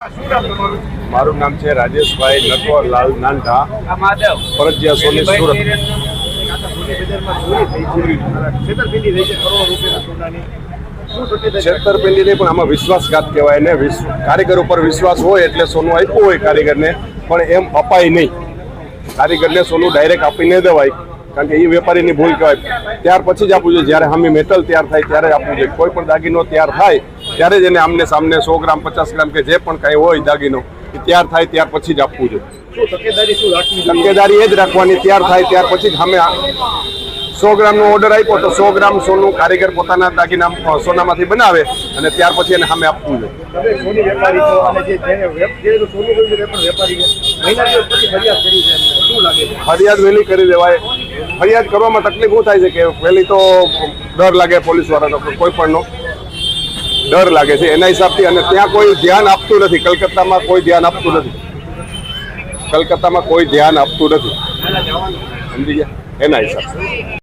મારું નામ છે રાજેશભાઈ નટવરલાલ નાનઠા, ફરજિયા સોની, સુરત. છેતરપિંડી નહીં, પણ આમાં વિશ્વાસઘાત કહેવાય ને. કારીગર ઉપર વિશ્વાસ હોય એટલે સોનું આપ્યું હોય કારીગરને, પણ એમ અપાય નહીં. કારીગરને સોનું ડાયરેક્ટ આપી ન દેવાય, કારણ કે એ વેપારીની ભૂલ કહેવાય. ત્યાર પછી જ આપવું જોઈએ, જ્યારે સામે મેટલ તૈયાર થાય ત્યારે આપવું જોઈએ. કોઈ પણ દાગીનો તૈયાર થાય ત્યારે જ એને આમને સામને 100 ગ્રામ 50 ગ્રામ કે જે પણ કાંઈ હોય દાગીનો એ તૈયાર થાય ત્યાર પછી જ આપવું જોઈએ. તકેદારી એ જ રાખવાની, તૈયાર થાય ત્યાર પછી જ સામે 100 ગ્રામનો ઓર્ડર આપ્યો તો 100 ગ્રામ સોનું કારીગર પોતાના દાગીના સોનામાંથી બનાવે અને ત્યાર પછી એને સામે આપવું જોઈએ. ફરિયાદ વહેલી કરી દેવાય. ફરિયાદ કરવામાં તકલીફ શું થાય છે કે વહેલી તો ડર લાગે પોલીસવાળાનો, કોઈ પણનો ડર લાગે છે એના હિસાબથી, અને ત્યાં કોઈ ધ્યાન આપતું નથી. કલકત્તામાં કોઈ ધ્યાન આપતું નથી. સમજી ગયા, એના હિસાબથી.